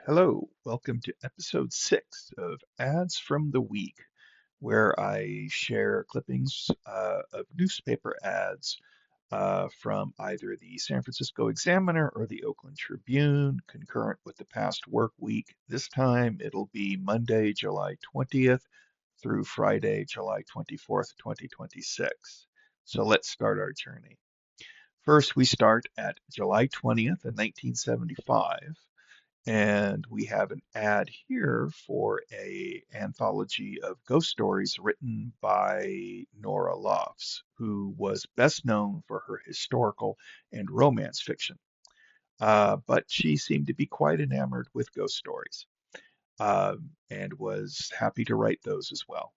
Hello, welcome to episode 6 of Ads from the Week, where I share clippings of newspaper ads from either the San Francisco Examiner or the Oakland Tribune, concurrent with the past work week. This time it'll be Monday, July 20th through Friday, July 24th, 2026. So let's start our journey. First, we start at July 20th in 1975. And we have an ad here for a anthology of ghost stories written by Nora Lofts, who was best known for her historical and romance fiction. But she seemed to be quite enamored with ghost stories and was happy to write those as well.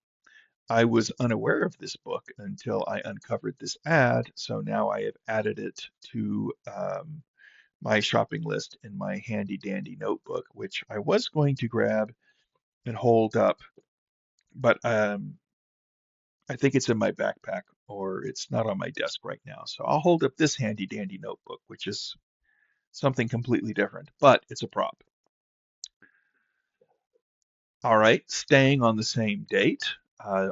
I was unaware of this book until I uncovered this ad, so now I have added it to my shopping list in my handy dandy notebook, which I was going to grab and hold up, but I think it's in my backpack or it's not on my desk right now. So I'll hold up this handy dandy notebook, which is something completely different, but it's a prop. All right, staying on the same date,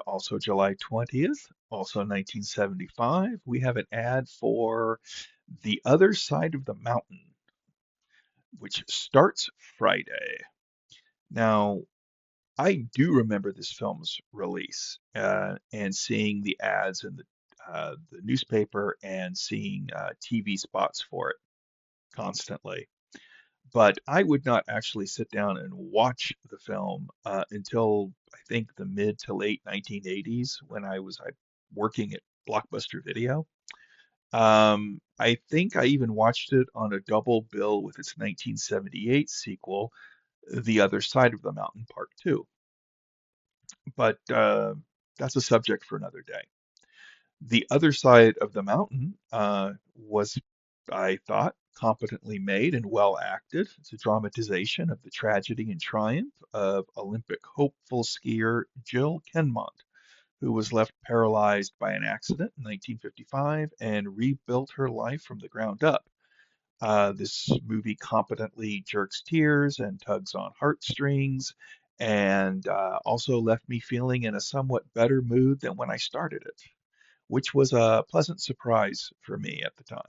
also July 20th, also 1975, we have an ad for The Other Side of the Mountain, which starts Friday. Now, I do remember this film's release and seeing the ads in the newspaper and seeing TV spots for it constantly. But I would not actually sit down and watch the film until I think the mid to late 1980s when I was working at Blockbuster Video. I think I even watched it on a double bill with its 1978 sequel, The Other Side of the Mountain Part 2. But that's a subject for another day. The Other Side of the Mountain was, I thought, competently made and well acted. It's a dramatization of the tragedy and triumph of Olympic hopeful skier Jill Kenmont, who was left paralyzed by an accident in 1955 and rebuilt her life from the ground up. This movie competently jerks tears and tugs on heartstrings, and also left me feeling in a somewhat better mood than when I started it, which was a pleasant surprise for me at the time.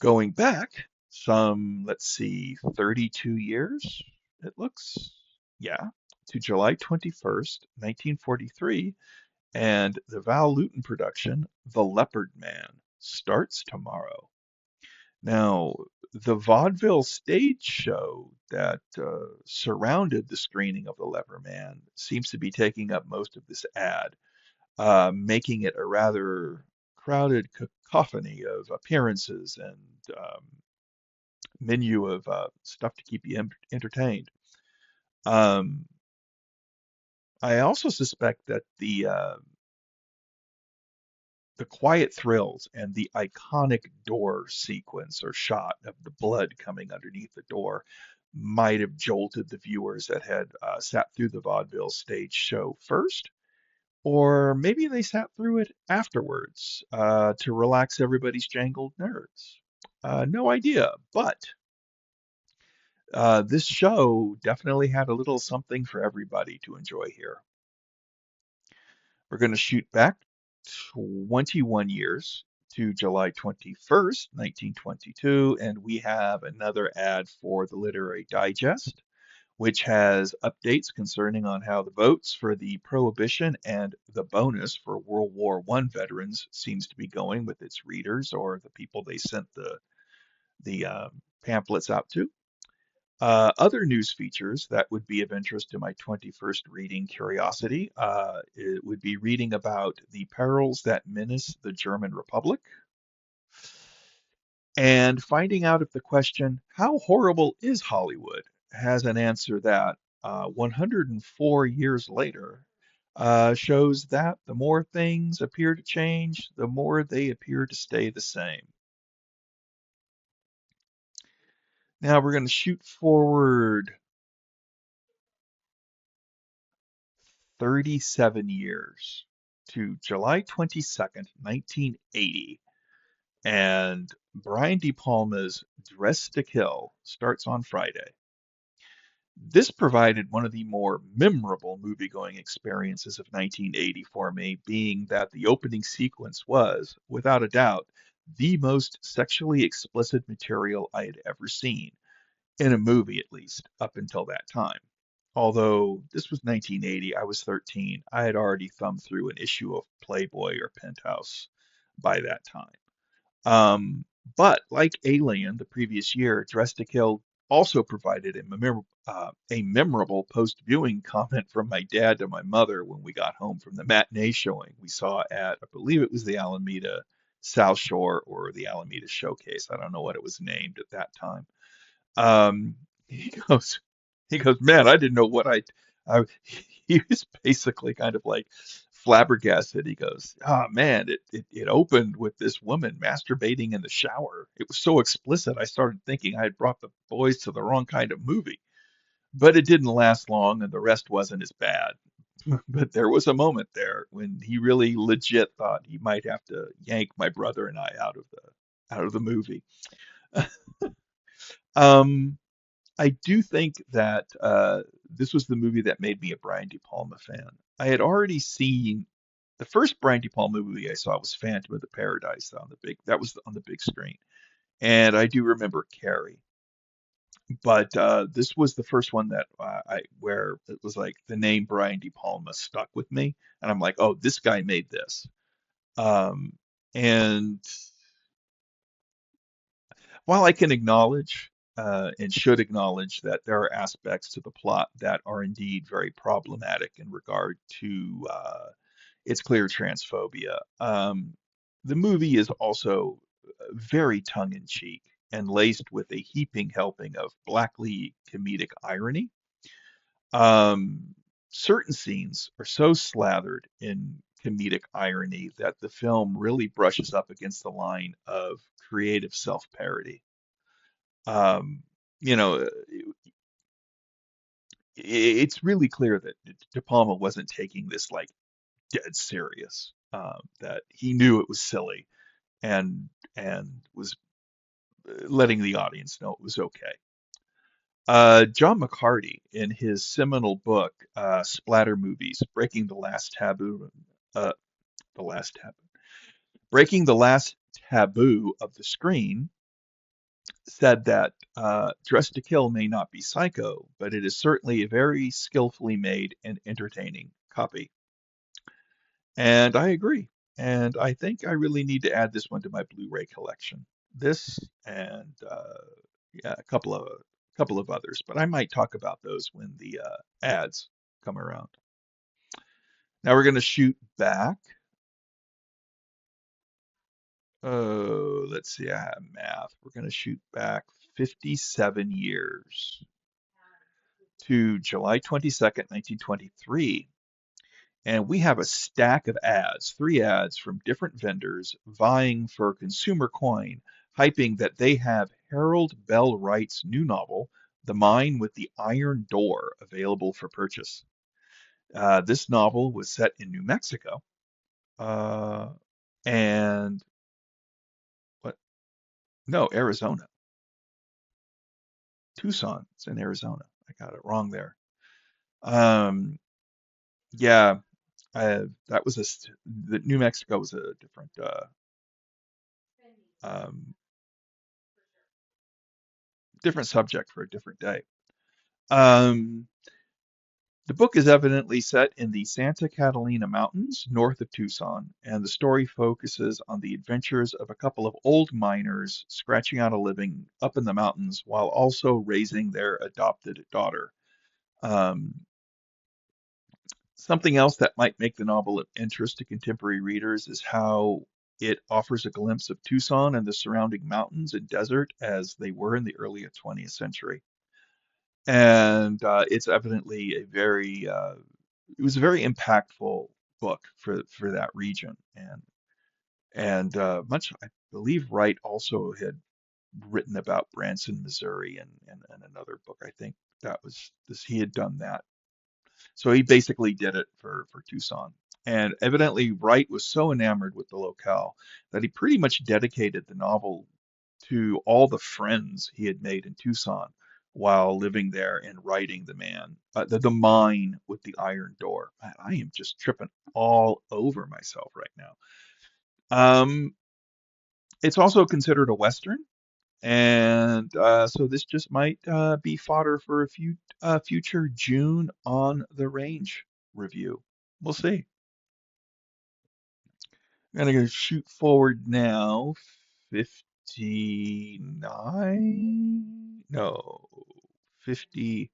Going back let's see, 32 years, it looks, yeah, to July 21st, 1943, and the Val Lewton production, The Leopard Man, starts tomorrow. Now, the vaudeville stage show that surrounded the screening of The Leopard Man seems to be taking up most of this ad, making it a rather crowded cacophony of appearances and menu of stuff to keep you entertained. Um, I also suspect that the quiet thrills and the iconic door sequence or shot of the blood coming underneath the door might have jolted the viewers that had sat through the vaudeville stage show first, or maybe they sat through it afterwards to relax everybody's jangled nerves. No idea, but this show definitely had a little something for everybody to enjoy here. We're going to shoot back 21 years to July 21st, 1922, and we have another ad for the Literary Digest, which has updates concerning on how the votes for the Prohibition and the bonus for World War I veterans seems to be going with its readers or the people they sent the pamphlets out to. Other news features that would be of interest to my 21st reading curiosity, it would be reading about the perils that menace the German Republic and finding out if the question, how horrible is Hollywood, has an answer that 104 years later shows that the more things appear to change, the more they appear to stay the same. Now we're going to shoot forward 37 years to July 22nd, 1980. And Brian De Palma's Dress to Kill starts on Friday. This provided one of the more memorable movie-going experiences of 1980 for me, being that the opening sequence was, without a doubt, the most sexually explicit material I had ever seen, in a movie at least, up until that time. Although this was 1980, I was 13, I had already thumbed through an issue of Playboy or Penthouse by that time. Um, but like Alien the previous year, Dress to Kill also provided a memorable post-viewing comment from my dad to my mother when we got home from the matinee showing we saw at, I believe it was the Alameda South Shore or the Alameda Showcase. I don't know what it was named at that time. Um, he goes, he goes, man, I didn't know I, he was basically kind of like flabbergasted. He goes, ah, man, it opened with this woman masturbating in the shower. It was so explicit. I started thinking I had brought the boys to the wrong kind of movie, but it didn't last long and the rest wasn't as bad. But there was a moment there when he really legit thought he might have to yank my brother and I out of the movie. Um, I do think that this was the movie that made me a Brian De Palma fan. I had already seen the first Brian De Palma movie I saw was Phantom of the Paradise on the big that was on the big screen, and I do remember Carrie. But this was the first one that I where it was like the name Brian De Palma stuck with me, and I'm like, oh, this guy made this. Um, and while I can acknowledge and should acknowledge that there are aspects to the plot that are indeed very problematic in regard to its clear transphobia, the movie is also very tongue-in-cheek and laced with a heaping helping of blackly comedic irony. Um, Certain scenes are so slathered in comedic irony that the film really brushes up against the line of creative self-parody. Um, you know, it's really clear that De Palma wasn't taking this like dead serious. That he knew it was silly and was letting the audience know it was okay. John McCarty, in his seminal book Splatter Movies, uh, the last taboo, breaking the last taboo of the screen, said that Dress to Kill may not be Psycho, but it is certainly a very skillfully made and entertaining copy. And I agree. And I think I really need to add this one to my Blu-ray collection. This and yeah, a couple of others, but I might talk about those when the ads come around. Now we're going to shoot back. Oh, let's see. I have math. We're going to shoot back 57 years to July 22nd, 1923. And we have a stack of ads, three ads from different vendors vying for consumer coin, hyping that they have Harold Bell Wright's new novel, The Mine with the Iron Door, available for purchase. This novel was set in New Mexico, uh, and what? No, Arizona. Tucson. It's in Arizona. I got it wrong there. Um, yeah, that was the New Mexico was a um, different subject for a different day. Um, the book is evidently set in the Santa Catalina Mountains north of Tucson, and the story focuses on the adventures of a couple of old miners scratching out a living up in the mountains while also raising their adopted daughter. Um, Something else that might make the novel of interest to contemporary readers is how it offers a glimpse of Tucson and the surrounding mountains and desert as they were in the early 20th century. And it's evidently it was a very impactful book for that region. And much, I believe Wright also had written about Branson, Missouri, and another book. I think that was this he had done that. So he basically did it for Tucson. And evidently, Wright was so enamored with the locale that he pretty much dedicated the novel to all the friends he had made in Tucson while living there and writing the mine with the iron door. I am just tripping all over myself right now. Um, it's also considered a Western, and so this just might be fodder for a future June on the Range review. We'll see. I'm gonna go shoot forward now. 59? No, 50,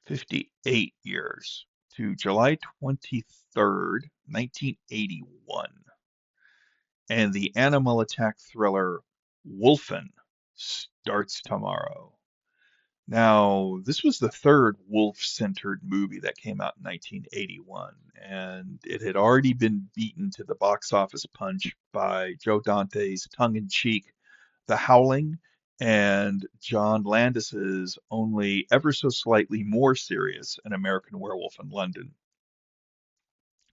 58 years to July 23rd, 1981. And the animal attack thriller Wolfen starts tomorrow. Now, this was the third wolf-centered movie that came out in 1981, and it had already been beaten to the box office punch by Joe Dante's tongue-in-cheek The Howling and John Landis's only ever so slightly more serious An American Werewolf in London,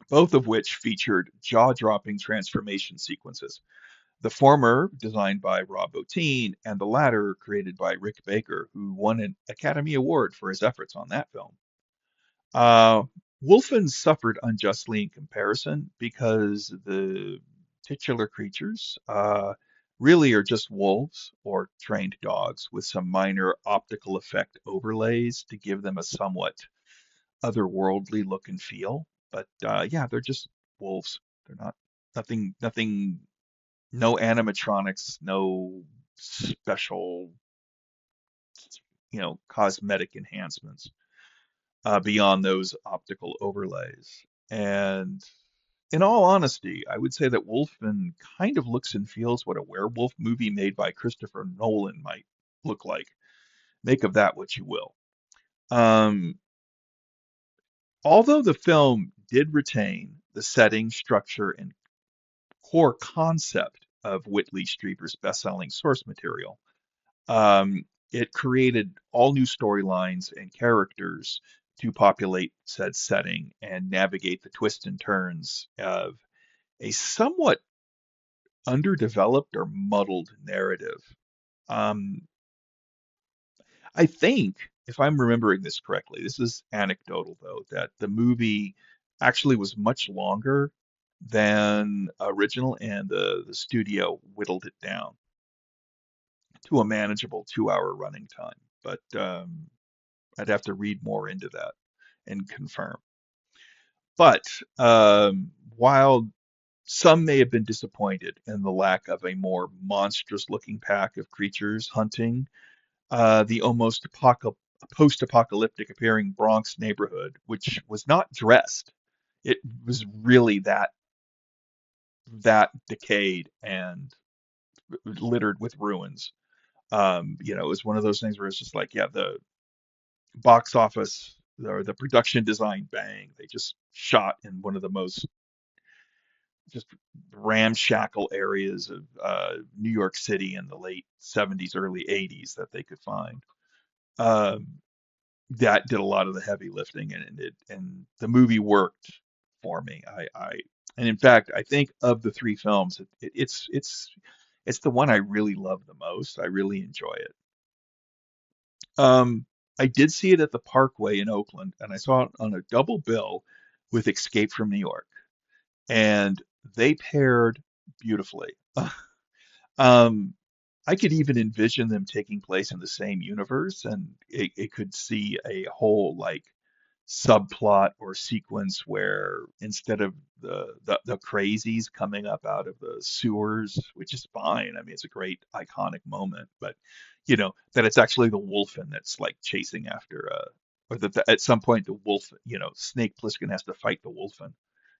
both of which featured jaw-dropping transformation sequences. The former designed by Rob Bottin, and the latter created by Rick Baker, who won an Academy Award for his efforts on that film. Uh, Wolfen suffered unjustly in comparison because the titular creatures really are just wolves or trained dogs with some minor optical effect overlays to give them a somewhat otherworldly look and feel. But yeah, they're just wolves. They're not nothing, no animatronics, no special, cosmetic enhancements beyond those optical overlays. And in all honesty, I would say that Wolfman kind of looks and feels what a werewolf movie made by Christopher Nolan might look like. Make of that what you will. Um, Although the film did retain the setting, structure, and core concept of Whitley Strieber's best-selling source material, it created all new storylines and characters to populate said setting and navigate the twists and turns of a somewhat underdeveloped or muddled narrative. Um, I think, if I'm remembering this correctly, this is anecdotal though, that the movie actually was much longer than original, and the studio whittled it down to a manageable 2 hour running time. But I'd have to read more into that and confirm. But while some may have been disappointed in the lack of a more monstrous looking pack of creatures hunting the almost post-apocalyptic appearing Bronx neighborhood, which was not dressed. It was really that decayed and littered with ruins. It was one of those things where it's just like, yeah, the box office or the production design, bang, they just shot in one of the most just ramshackle areas of New York City in the late 70s, early 80s that they could find. Um, that did a lot of the heavy lifting, and the movie worked for me. And in fact, I think of the three films, it's the one I really love the most. I really enjoy it. Um, I did see it at the Parkway in Oakland, and I saw it on a double bill with Escape from New York, and they paired beautifully. Um, I could even envision them taking place in the same universe, and it could see a whole like subplot or sequence where instead of the crazies coming up out of the sewers, which is fine. I mean, it's a great iconic moment, but that it's actually the Wolfen that's like chasing after or that at some point the wolf, Snake Plissken has to fight the Wolfen.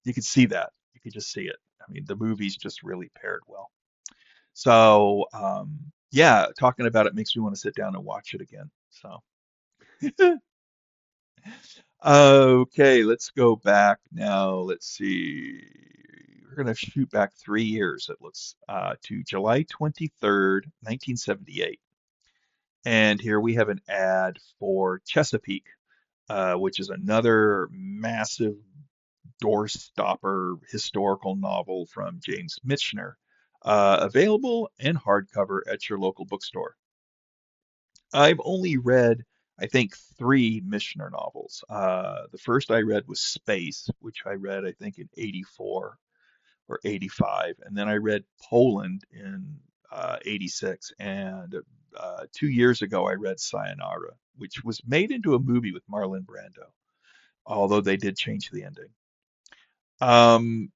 You could see that. You could just see it. I mean, the movie's just really paired well. So, yeah, talking about it makes me want to sit down and watch it again. So, okay, let's go back now. Let's see. We're going to shoot back 3 years, it looks, to July 23rd, 1978. And here we have an ad for Chesapeake, which is another massive doorstopper historical novel from James Michener, available in hardcover at your local bookstore. I've only read, I think, three Michener novels. The first I read was Space, which I read, I think, in 84 or 85. And then I read Poland in 86. And 2 years ago, I read Sayonara, which was made into a movie with Marlon Brando, although they did change the ending. Um,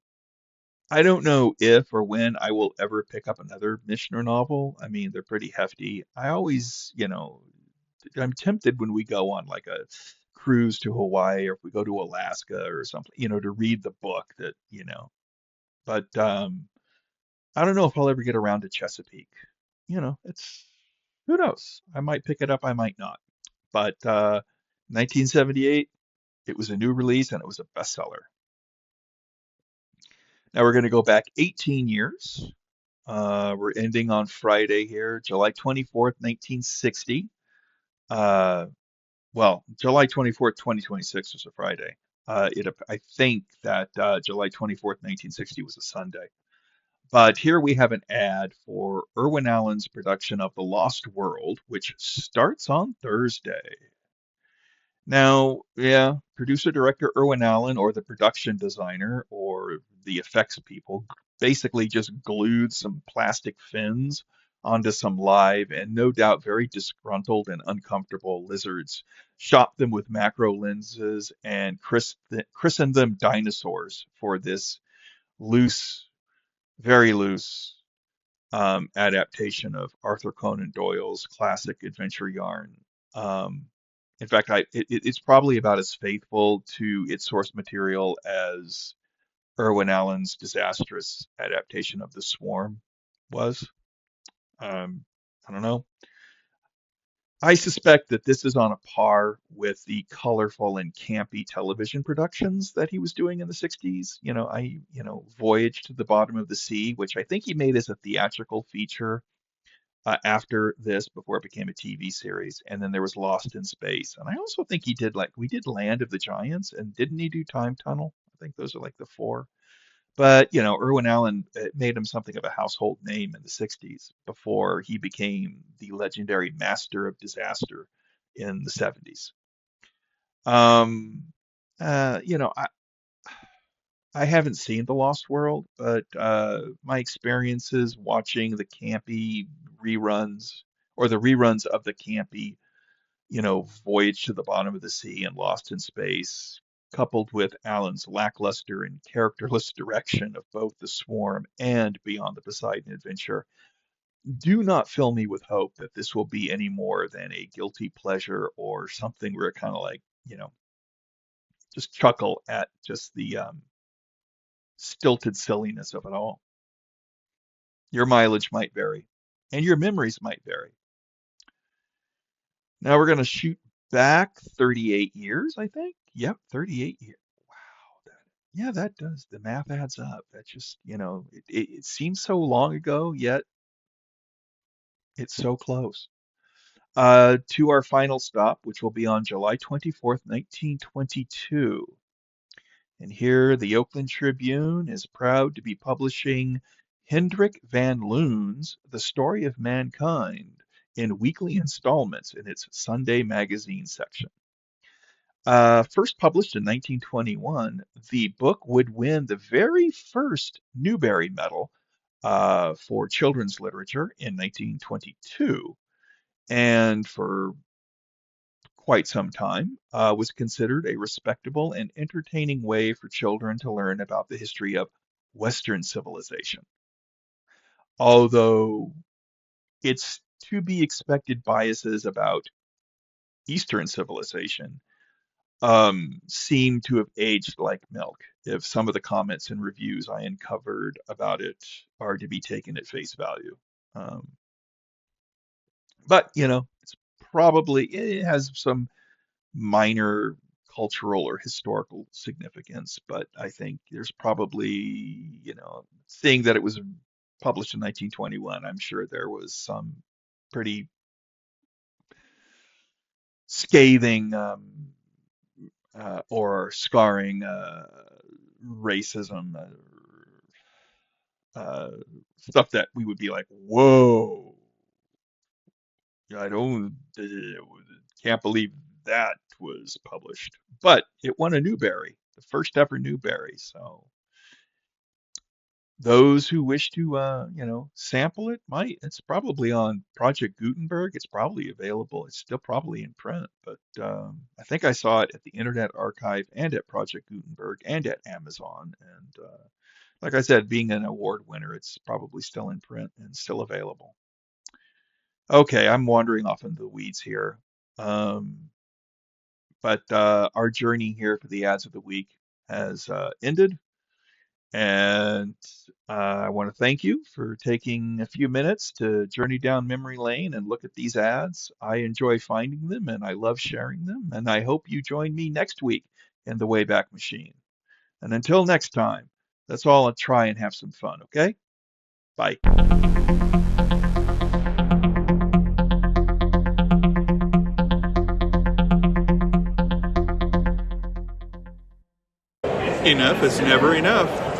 I don't know if or when I will ever pick up another Michener novel. I mean, they're pretty hefty. I always, I'm tempted when we go on like a cruise to Hawaii or if we go to Alaska or something, to read the book but I don't know if I'll ever get around to Chesapeake. It's who knows? I might pick it up, I might not. But 1978, it was a new release and it was a bestseller. Now we're going to go back 18 years. We're ending on Friday here, July 24th, 1960. Uh, well, July 24th, 2026 was a Friday. I think that July 24th, 1960 was a Sunday. But here we have an ad for Irwin Allen's production of The Lost World, which starts on Thursday. Now, yeah, producer director Irwin Allen or the production designer or the effects people basically just glued some plastic fins onto some live and no doubt very disgruntled and uncomfortable lizards, shot them with macro lenses and christened them dinosaurs for this loose, very loose adaptation of Arthur Conan Doyle's classic adventure yarn. Um, in fact, it's probably about as faithful to its source material as Irwin Allen's disastrous adaptation of The Swarm was. Um, I don't know. I suspect that this is on a par with the colorful and campy television productions that he was doing in the 60s. Voyage to the Bottom of the Sea, which I think he made as a theatrical feature after this before it became a TV series. And then there was Lost in Space. And I also think we did Land of the Giants, and didn't he do Time Tunnel? I think those are like the four. But, Irwin Allen made him something of a household name in the 60s before he became the legendary master of disaster in the 70s. Um, I haven't seen The Lost World, but my experiences watching the campy reruns or the reruns of the campy, Voyage to the Bottom of the Sea and Lost in Space, coupled with Alan's lackluster and characterless direction of both The Swarm and Beyond the Poseidon Adventure, do not fill me with hope that this will be any more than a guilty pleasure or something where it kind of like, just chuckle at just the stilted silliness of it all. Your mileage might vary, and your memories might vary. Now we're going to shoot back 38 years, I think. Yep, 38 years. Wow. Yeah, that does. The math adds up. That just, it seems so long ago, yet it's so close. To our final stop, which will be on July 24th, 1922. And here, the Oakland Tribune is proud to be publishing Hendrik van Loon's The Story of Mankind in weekly installments in its Sunday magazine section. First published in 1921, the book would win the very first Newbery Medal for children's literature in 1922, and for quite some time, was considered a respectable and entertaining way for children to learn about the history of Western civilization. Although it's to be expected biases about Eastern civilization seem to have aged like milk, if some of the comments and reviews I uncovered about it are to be taken at face value. Um, but, it has some minor cultural or historical significance, but I think there's probably, seeing that it was published in 1921, I'm sure there was some pretty scathing or scarring racism, stuff that we would be like, whoa, I don't, can't believe that was published. But it won a Newbery, the first ever Newbery. So those who wish to, sample it might. It's probably on Project Gutenberg. It's probably available. It's still probably in print, but I think I saw it at the Internet Archive and at Project Gutenberg and at Amazon. And like I said, being an award winner, it's probably still in print and still available. Okay, I'm wandering off into the weeds here. Um, but our journey here for the ads of the week has ended. And I want to thank you for taking a few minutes to journey down memory lane and look at these ads. I enjoy finding them and I love sharing them. And I hope you join me next week in the Wayback Machine. And until next time, let's all try and have some fun, okay? Bye. Enough is never enough.